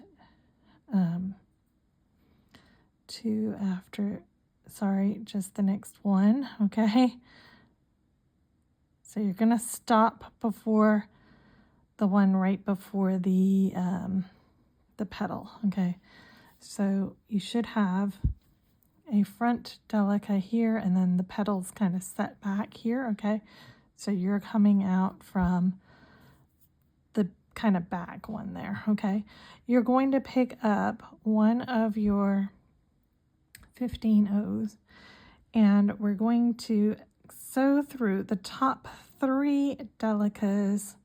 two after, sorry, just the next one, okay? So you're going to stop before the one right before the petal, okay? So you should have a front Delica here, and then the petals kind of set back here, okay? So you're coming out from the kind of back one there, okay? You're going to pick up one of your 15 O's, and we're going to sew through the top 3 Delicas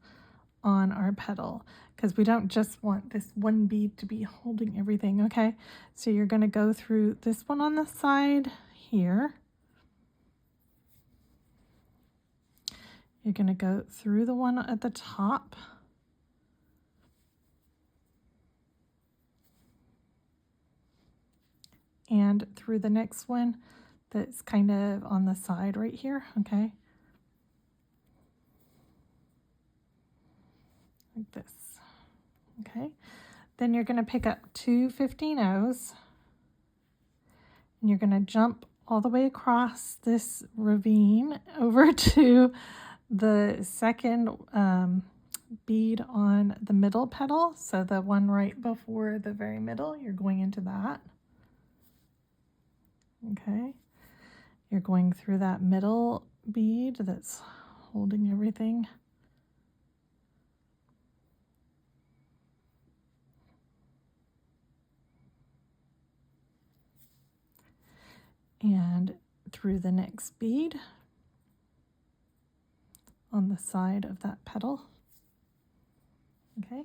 on our petal, because we don't just want this one bead to be holding everything, okay? So you're going to go through this one on the side here. You're going to go through the one at the top. And through the next one that's kind of on the side right here, okay? Like this, okay? Then you're going to pick up 2 15 O's, and you're going to jump all the way across this ravine over to the second bead on the middle petal. So the one right before the very middle, you're going into that. Okay, you're going through that middle bead that's holding everything. And through the next bead on the side of that petal. Okay,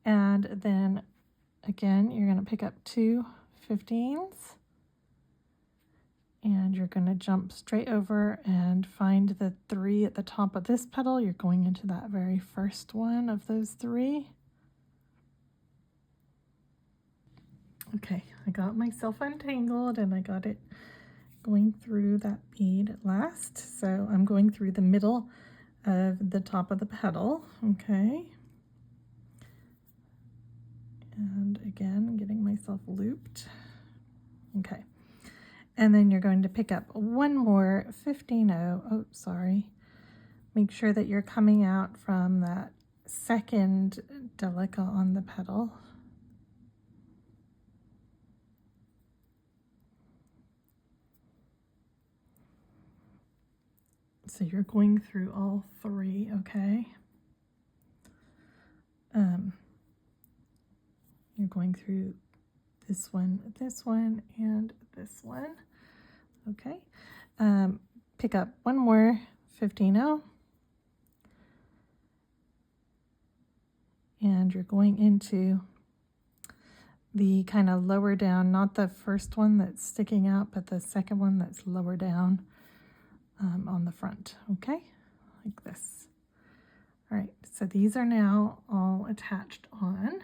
and then again, you're going to pick up 2 15s. And you're going to jump straight over and find the 3 at the top of this petal. You're going into that very first one of those 3. Okay, I got myself untangled and I got it going through that bead at last. So I'm going through the middle of the top of the petal, okay? And again, I'm getting myself looped. Okay. And then you're going to pick up one more 15 O. Oh, sorry. Make sure that you're coming out from that second Delica on the petal. So you're going through all 3, okay? You're going through this one, and this one, okay? Pick up one more 15 O. And you're going into the kind of lower down, not the first one that's sticking out, but the second one that's lower down on the front, okay? Like this. All right, so these are now all attached on.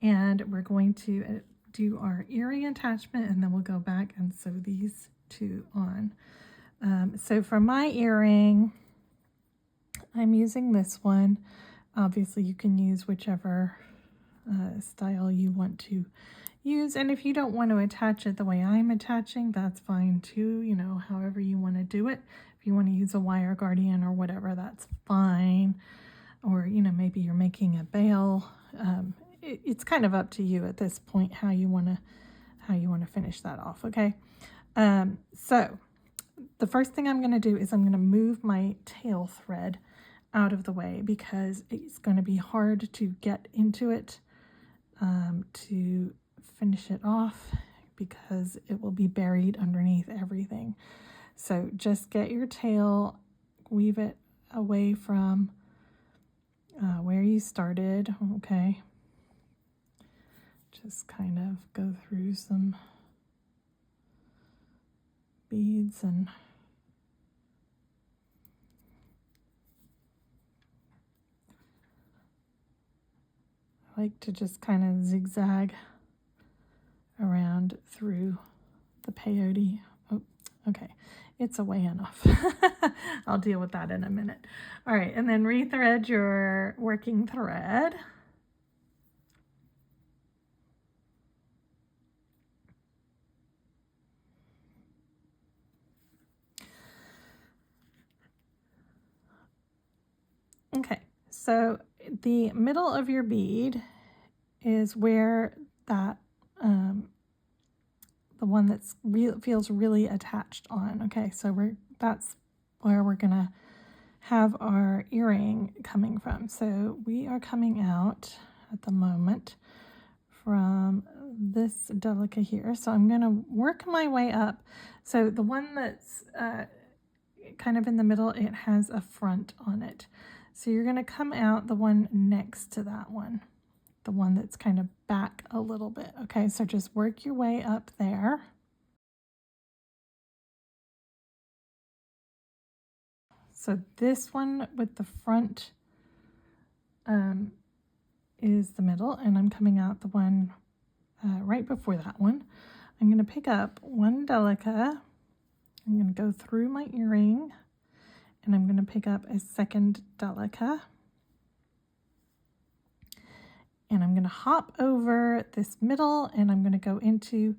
And we're going to do our earring attachment, and then we'll go back and sew these 2 on. So for my earring, I'm using this one. Obviously, you can use whichever style you want to use. And if you don't want to attach it the way I'm attaching, that's fine too. You know, however you want to do it. If you want to use a wire guardian or whatever, that's fine. Or, you know, maybe you're making a bail it's kind of up to you at this point how you want to finish that off. Okay. So the first thing I'm going to do is I'm going to move my tail thread out of the way because it's going to be hard to get into it to finish it off because it will be buried underneath everything. So just get your tail, weave it away from where you started. Okay. Just kind of go through some beads and I like to just kind of zigzag around through the peyote. Oh, okay. It's away enough. I'll deal with that in a minute. All right, and then rethread your working thread. Okay, so the middle of your bead is where that the one that's feels really attached on. Okay, so that's where we're gonna have our earring coming from. So we are coming out at the moment from this Delica here. So I'm gonna work my way up. So the one that's kind of in the middle, it has a front on it. So you're gonna come out the one next to that one, the one that's kind of back a little bit. Okay, so just work your way up there. So this one with the front is the middle, and I'm coming out the one right before that one. I'm going to pick up one Delica. I'm going to go through my earring, and I'm going to pick up a second Delica. And I'm going to hop over this middle, and I'm going to go into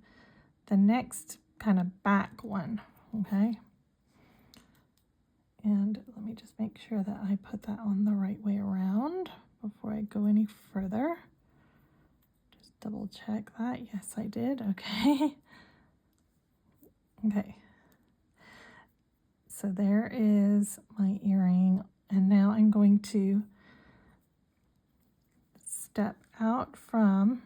the next kind of back one, okay? And let me just make sure that I put that on the right way around before I go any further. Just double check that. Yes, I did. Okay. Okay. So there is my earring. And now I'm going to step out from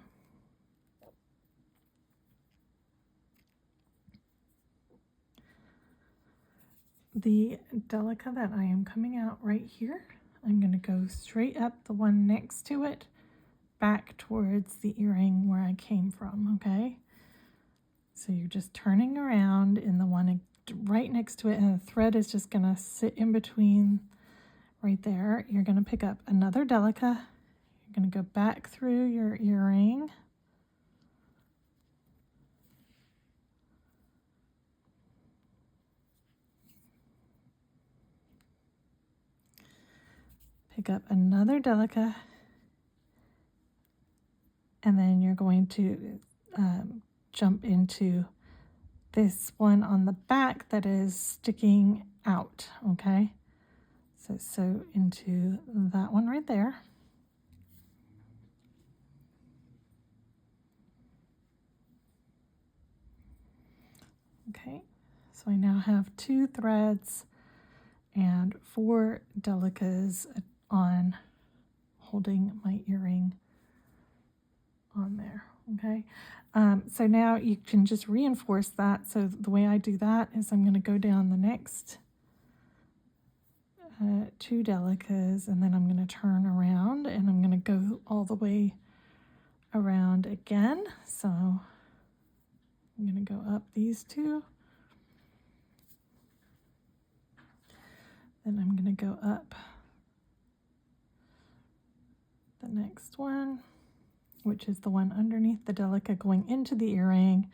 the Delica that I am coming out right here. I'm going to go straight up the one next to it, back towards the earring where I came from, okay? So you're just turning around in the one right next to it, and the thread is just going to sit in between right there. You're going to pick up another Delica. You're going to go back through your earring. Pick up another Delica, and then you're going to jump into this one on the back that is sticking out, okay? So into that one right there. Okay, so I now have 2 threads and 4 Delicas on, holding my earring on there, okay? So now you can just reinforce that. So the way I do that is I'm going to go down the next 2 Delicas, and then I'm going to turn around, and I'm going to go all the way around again. So I'm going to go up these 2. Then I'm going to go up the next one, which is the one underneath the Delica going into the earring.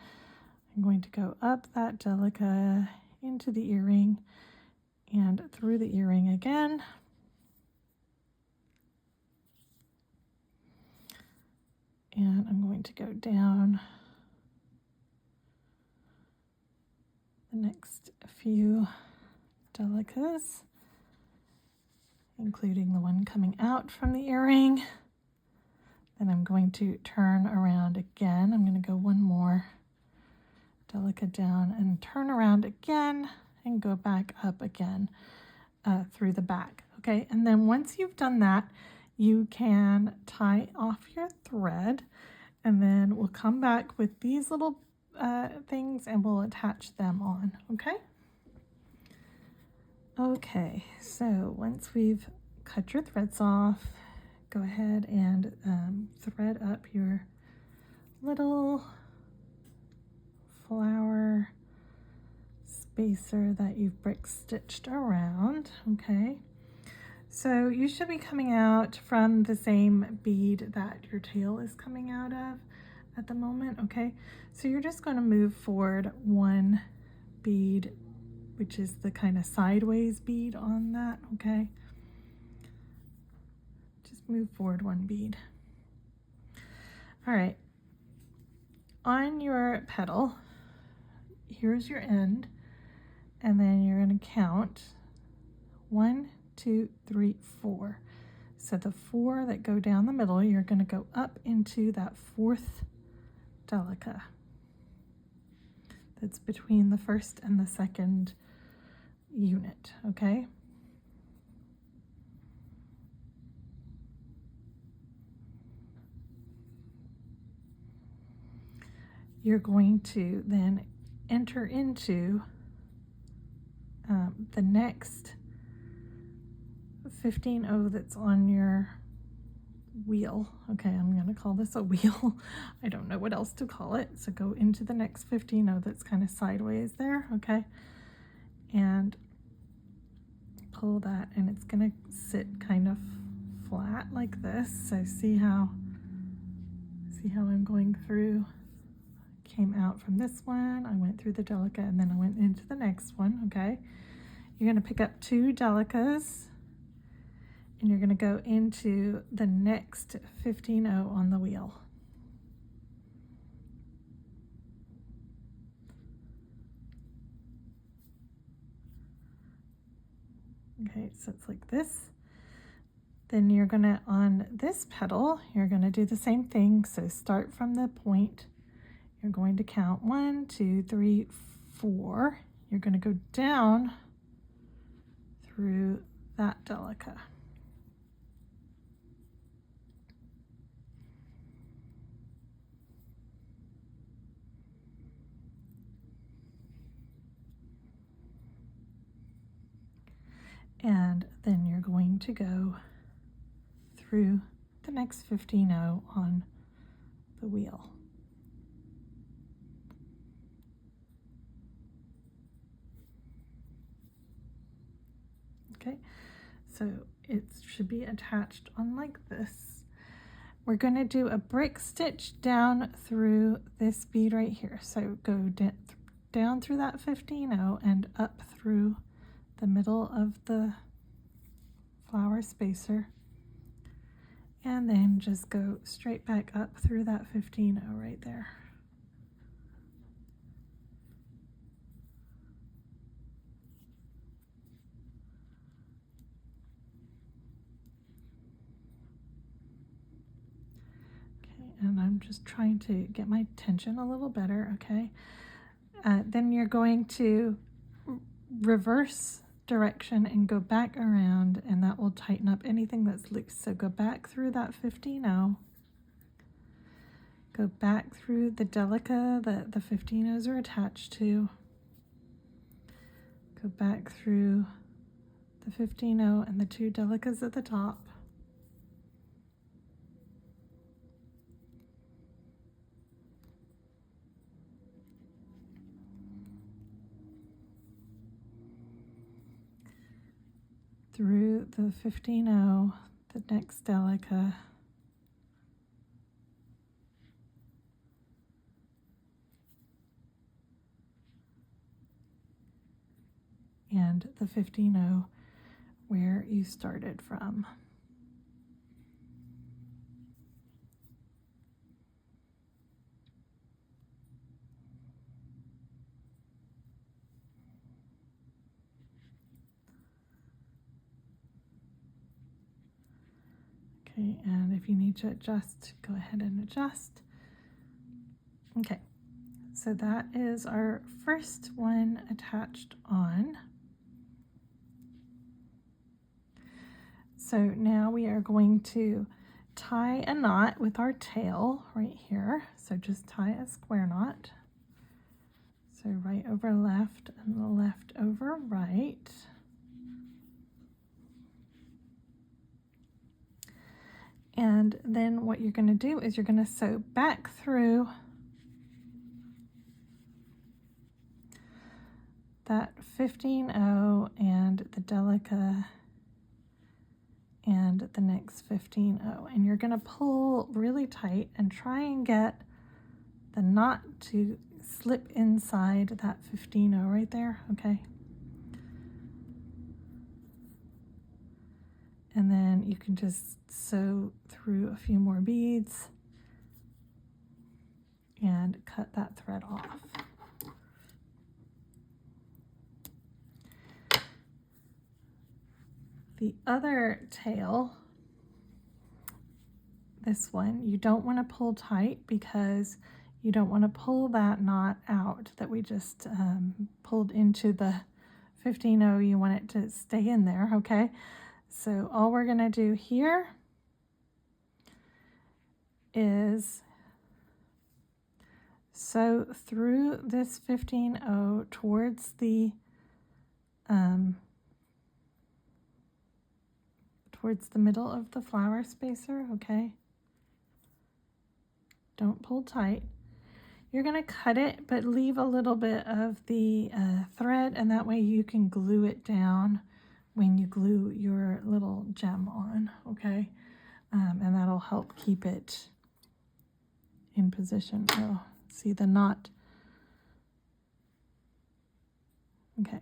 I'm going to go up that Delica into the earring and through the earring again. And I'm going to go down the next few Delicas, including the one coming out from the earring. Then I'm going to turn around again. I'm going to go one more Delica down and turn around again and go back up again through the back. Okay, and then once you've done that, you can tie off your thread, and then we'll come back with these little things and we'll attach them on. Okay. Okay, so once we've cut your threads off, go ahead and thread up your little flower spacer that you've brick stitched around. Okay, so you should be coming out from the same bead that your tail is coming out of at the moment. Okay, so you're just going to move forward one bead, which is the kind of sideways bead on that. Okay, just move forward one bead. All right, on your petal, here's your end, and then you're going to count 1, 2, 3, 4. So the 4 that go down the middle, you're going to go up into that 4th Delica that's between the 1st and the 2nd unit. Okay, you're going to then enter into the next 15-0 that's on your wheel. Okay, I'm going to call this a wheel. I don't know what else to call it. So go into the next 15-0 that's kind of sideways there. Okay, and pull that, and it's going to sit kind of flat like this. So see how I'm going through. Came out from this one, I went through the Delica, and then I went into the next one. Okay, you're going to pick up 2 Delicas, and you're going to go into the next 15-0 on the wheel. Okay, so it's like this. Then you're going to, on this petal, you're going to do the same thing. So start from the point. You're going to count 1, 2, 3, 4. You're going to go down through that Delica. And then you're going to go through the next 15-0 on the wheel. Okay, so it should be attached on like this. We're going to do a brick stitch down through this bead right here. So go down through that 15-0 and up through the middle of the flower spacer, and then just go straight back up through that 15-0 right there. And I'm just trying to get my tension a little better. Okay, then you're going to reverse direction and go back around, and that will tighten up anything that's loose. So go back through that 15-0, go back through the Delica that the 15-0s are attached to, go back through the 15-0 and the 2 Delicas at the top, through the 15-0, the next Delica, and the 15-0 where you started from. Okay, and if you need to adjust, go ahead and adjust. Okay, so that is our first one attached on. So now we are going to tie a knot with our tail right here. So just tie a square knot. So right over left and the left over right. And then what you're going to do is you're going to sew back through that 15-0 and the Delica and the next 15-0. And you're going to pull really tight and try and get the knot to slip inside that 15-0 right there, okay? And then you can just sew through a few more beads and cut that thread off. The other tail, this one, you don't want to pull tight because you don't want to pull that knot out that we just pulled into the 15-0. You want it to stay in there, okay? So all we're going to do here is sew through this 15-0 towards the middle of the flower spacer, okay? Don't pull tight. You're going to cut it, but leave a little bit of the thread, and that way you can glue it down when you glue your little gem on, okay? And that'll help keep it in position. Oh, see the knot? Okay.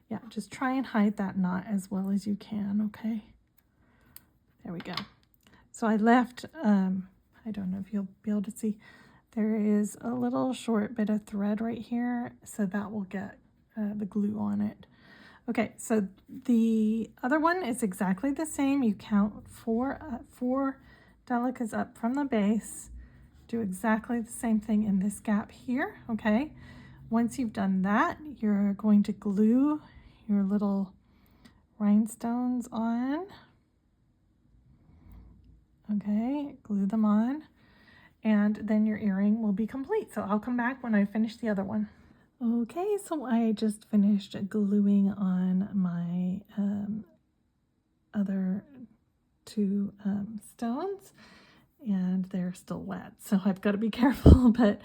Yeah, just try and hide that knot as well as you can, okay? There we go. So I left, I don't know if you'll be able to see, there is a little short bit of thread right here, so that will get the glue on it. Okay, so the other one is exactly the same. You count four Delicas up from the base. Do exactly the same thing in this gap here, okay? Once you've done that, you're going to glue your little rhinestones on. Okay, glue them on, and then your earring will be complete. So I'll come back when I finish the other one. Okay, so I just finished gluing on my other two stones, and they're still wet, so I've got to be careful, but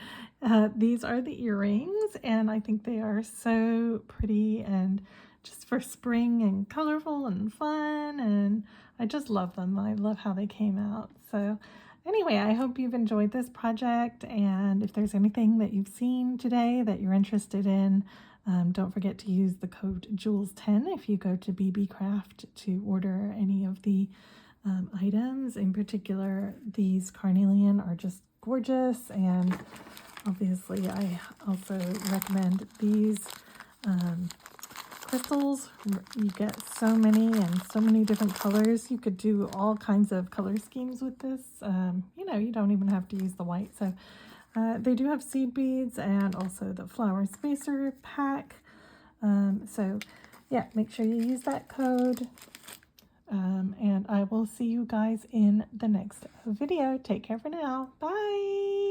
these are the earrings, and I think they are so pretty and just for spring and colorful and fun, and I just love them. I love how they came out. So anyway, I hope you've enjoyed this project, and if there's anything that you've seen today that you're interested in, don't forget to use the code JULES10 if you go to Beebeecraft to order any of the items. In particular, these Carnelian are just gorgeous, and obviously I also recommend these crystals. You get so many and so many different colors. You could do all kinds of color schemes with this. You know, you don't even have to use the white. So they do have seed beads and also the flower spacer pack. So yeah, make sure you use that code. And I will see you guys in the next video. Take care for now. Bye.